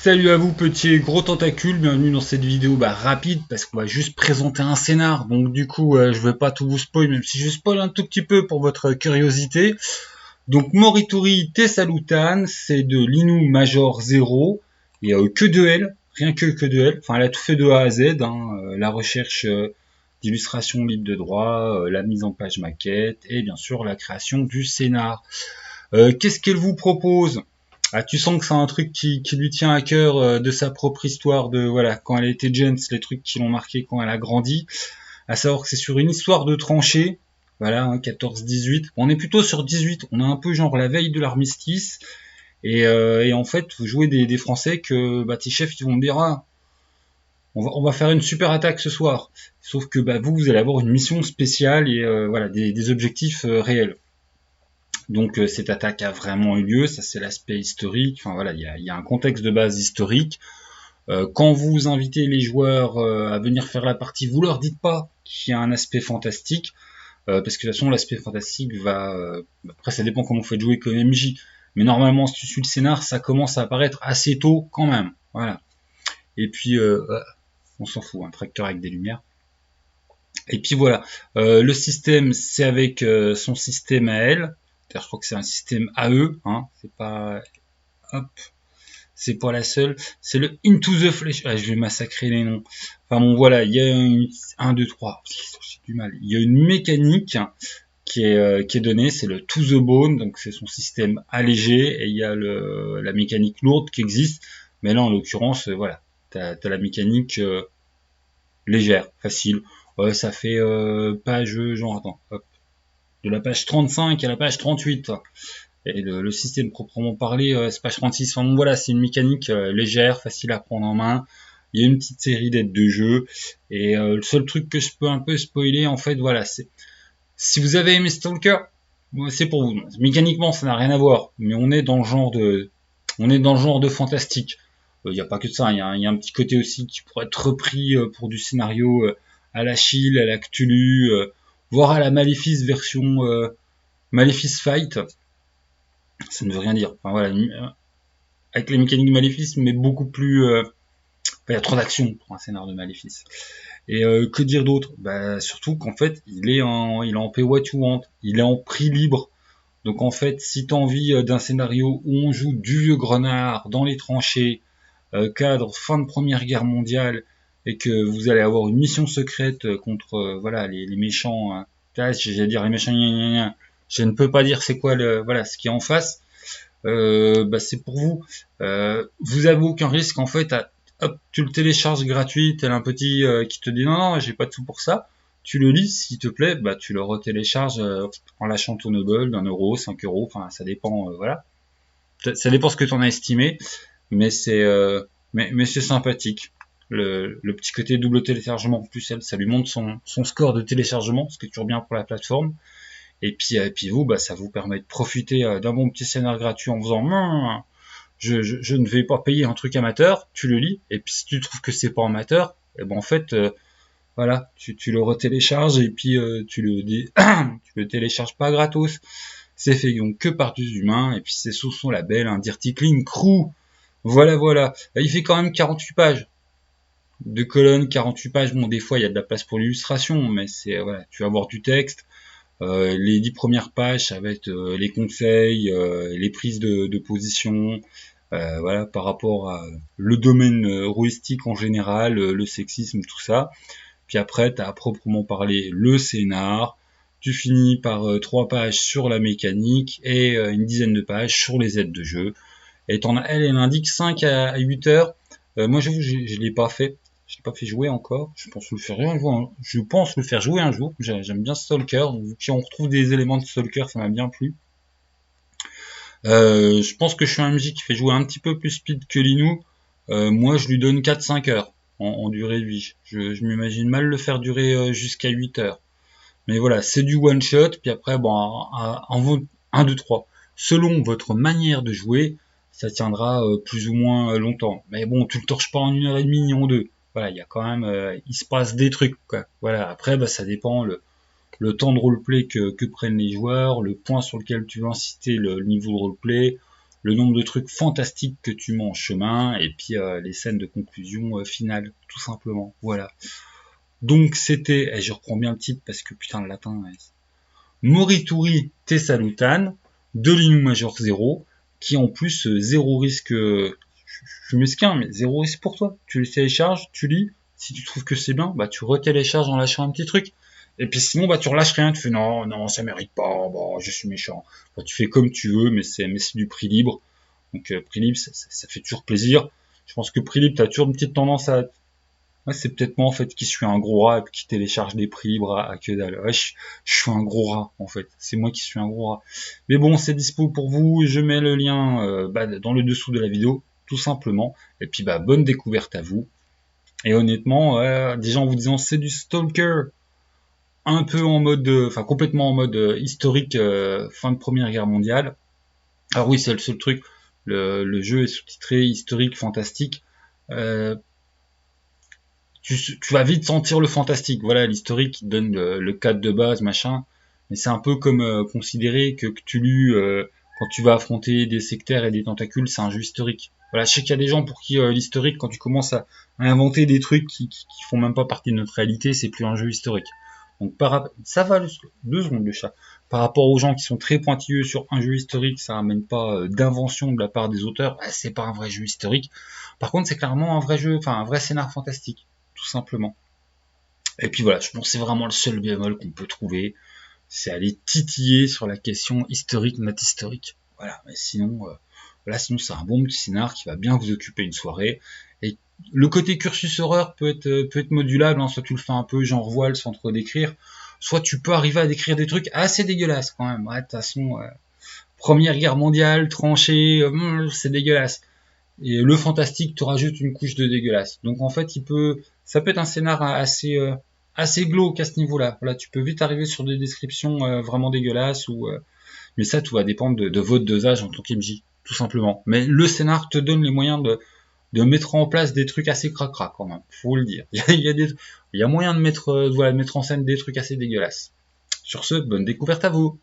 Salut à vous petits et gros tentacules, bienvenue dans cette vidéo rapide parce qu'on va juste présenter un scénar, donc du coup je vais pas tout vous spoil même si je spoil un tout petit peu pour votre curiosité. Donc Morituri Te Salutan, c'est de l'Inu Major 0 et que de L, rien que de L, enfin elle a tout fait de A à Z, la recherche d'illustrations libres de droit, la mise en page maquette et bien sûr la création du scénar. Qu'est-ce qu'elle vous propose? Ah, tu sens que c'est un truc qui lui tient à cœur de sa propre histoire, de voilà, quand elle était jeune, les trucs qui l'ont marqué quand elle a grandi. À savoir que c'est sur une histoire de tranchée, voilà, 14-18. On est plutôt sur 18, on a un peu genre la veille de l'armistice, et en fait, vous jouez des Français que tes chefs ils vont dire on va faire une super attaque ce soir. Sauf que vous allez avoir une mission spéciale et voilà, des objectifs réels. Donc cette attaque a vraiment eu lieu, ça c'est l'aspect historique, enfin voilà, il y a un contexte de base historique. Quand vous invitez les joueurs à venir faire la partie, vous leur dites pas qu'il y a un aspect fantastique, parce que de toute façon l'aspect fantastique va... après ça dépend comment vous faites jouer comme MJ, mais normalement si tu suis le scénar, ça commence à apparaître assez tôt quand même, voilà. Et puis, on s'en fout, un tracteur avec des lumières. Et puis voilà, le système c'est avec son système à elle. Je crois que c'est un système AE, c'est pas, hop, c'est pas la seule. C'est le Into the Flesh. Ah, je vais massacrer les noms. Enfin bon, voilà, il y a une, 1, 2, 3. J'ai du mal. Il y a une mécanique qui est donnée, c'est le To the Bone, donc c'est son système allégé, et il y a la mécanique lourde qui existe. Mais là, en l'occurrence, voilà, t'as la mécanique légère, facile. Ça fait page, genre, attends, hop, de la page 35 à la page 38. Et le système proprement parlé, c'est page 36. Enfin bon, voilà, c'est une mécanique légère, facile à prendre en main. Il y a une petite série d'aides de jeu. Et le seul truc que je peux un peu spoiler, en fait, voilà, c'est si vous avez aimé Stalker, c'est pour vous. Mécaniquement, ça n'a rien à voir, mais on est dans le genre de fantastique. Il n'y a pas que de ça, il y a un petit côté aussi qui pourrait être repris pour du scénario à la Chill, à la Cthulhu, voire à la Maléfice version Maléfice Fight. Ça ne veut rien dire. Enfin voilà, avec les mécaniques de Maléfice, mais beaucoup plus... il y a trop d'action pour un scénario de Maléfice. Et que dire d'autre? Surtout qu'en fait, il est en pay what you want. Il est en prix libre. Donc en fait, si tu as envie d'un scénario où on joue du vieux grenard dans les tranchées, cadre fin de Première Guerre mondiale, et que vous allez avoir une mission secrète contre voilà les méchants, j'allais dire les méchants, je ne peux pas dire c'est quoi voilà ce qui est en face. C'est pour vous. Vous avez aucun risque en fait. Hop, tu le télécharges gratuit, tel un petit qui te dit non, j'ai pas de sous pour ça. Tu le lis, s'il te plaît, tu le retélécharges en lâchant ton Noble d'1 euro, 5 euros, enfin ça dépend, voilà. Ça dépend ce que tu en as estimé, mais mais c'est sympathique. Le petit côté double téléchargement en plus, ça lui montre son score de téléchargement, ce qui est toujours bien pour la plateforme. Et puis vous, ça vous permet de profiter d'un bon petit scénar gratuit en faisant je ne vais pas payer un truc amateur, tu le lis, et puis si tu trouves que c'est pas amateur, en fait, voilà, tu le retélécharges et puis tu le télécharges pas gratos. C'est fait donc que par des humains, et puis c'est sous son label, un Dirty Clean Crew. Voilà. Il fait quand même 48 pages. 2 colonnes, 48 pages. Bon, des fois, il y a de la place pour l'illustration, mais c'est, voilà, tu vas avoir du texte. Les 10 premières pages, ça va être les conseils, les prises de position, voilà, par rapport à le domaine héroïstique en général, le sexisme, tout ça. Puis après, tu as à proprement parler le scénar. Tu finis par 3 pages sur la mécanique et une dizaine de pages sur les aides de jeu. Et elle indique 5 à 8 heures. Moi, j'avoue, je l'ai pas fait. Je l'ai pas fait jouer encore. Je pense le faire un jour. Je pense le faire jouer un jour. J'aime bien Stalker. Donc, si on retrouve des éléments de Stalker, ça m'a bien plu. Je pense que je suis un MJ qui fait jouer un petit peu plus speed que Linou. Moi, je lui donne 4-5 heures en durée de vie. Je m'imagine mal le faire durer jusqu'à 8 heures. Mais voilà, c'est du one shot. Puis après, en vaut 1, 2, 3. Selon votre manière de jouer, ça tiendra plus ou moins longtemps. Mais bon, tu le torches pas en 1 heure et demie ni en 2. Voilà, il y a quand même, il se passe des trucs, quoi. Voilà, après, ça dépend le temps de roleplay que prennent les joueurs, le point sur lequel tu veux inciter le niveau de roleplay, le nombre de trucs fantastiques que tu mets en chemin, et puis les scènes de conclusion finale, tout simplement. Voilà. Donc c'était, et je reprends bien le titre parce que putain le latin, Morituri te salutan, de l'Inu Major 0, qui en plus zéro risque, je suis mesquin, mais zéro risque pour toi. Tu les télécharges, tu lis, si tu trouves que c'est bien, bah tu retélécharges en lâchant un petit truc. Et puis sinon, bah tu relâches rien, tu fais non, ça mérite pas, bon, je suis méchant. Bah, tu fais comme tu veux, mais c'est du prix libre. Donc prix libre, ça fait toujours plaisir. Je pense que prix libre, t'as toujours une petite tendance à... Ouais, c'est peut-être moi en fait qui suis un gros rat et qui télécharge des prix libres à que dalle. Ouais, je suis un gros rat en fait. C'est moi qui suis un gros rat. Mais bon, c'est dispo pour vous. Je mets le lien dans le dessous de la vidéo, tout simplement. Et puis bah bonne découverte à vous. Et honnêtement, déjà en vous disant c'est du Stalker, un peu en mode, enfin complètement en mode historique, fin de Première Guerre mondiale. Alors oui, c'est le seul truc. Le jeu est sous-titré historique, fantastique. Tu vas vite sentir le fantastique. Voilà, l'historique qui te donne le cadre de base, machin. Mais c'est un peu comme considérer que Cthulhu, quand tu vas affronter des sectaires et des tentacules, c'est un jeu historique. Voilà, je sais qu'il y a des gens pour qui l'historique, quand tu commences à inventer des trucs qui font même pas partie de notre réalité, c'est plus un jeu historique. Donc ça va 2 secondes le chat. Par rapport aux gens qui sont très pointilleux sur un jeu historique, ça ramène pas d'invention de la part des auteurs. Bah, c'est pas un vrai jeu historique. Par contre, c'est clairement un vrai jeu, enfin un vrai scénar fantastique, tout simplement. Et puis voilà, je pense que c'est vraiment le seul bémol qu'on peut trouver, c'est aller titiller sur la question historique, not historique. Voilà, mais sinon, sinon c'est un bon petit scénar qui va bien vous occuper une soirée. Et le côté cursus horreur peut être modulable, hein, soit tu le fais un peu genre voile sans trop décrire, soit tu peux arriver à décrire des trucs assez dégueulasses quand même. Ouais, de toute façon, Première Guerre mondiale, tranchée, c'est dégueulasse. Et le fantastique te rajoute une couche de dégueulasse. Donc en fait, ça peut être un scénar assez glauque à ce niveau-là. Voilà, tu peux vite arriver sur des descriptions vraiment dégueulasses mais ça, tout va dépendre de votre dosage en tant qu'MJ, tout simplement. Mais le scénar te donne les moyens de mettre en place des trucs assez cracra quand même, faut le dire. Il y a moyen de mettre en scène des trucs assez dégueulasses. Sur ce, bonne découverte à vous.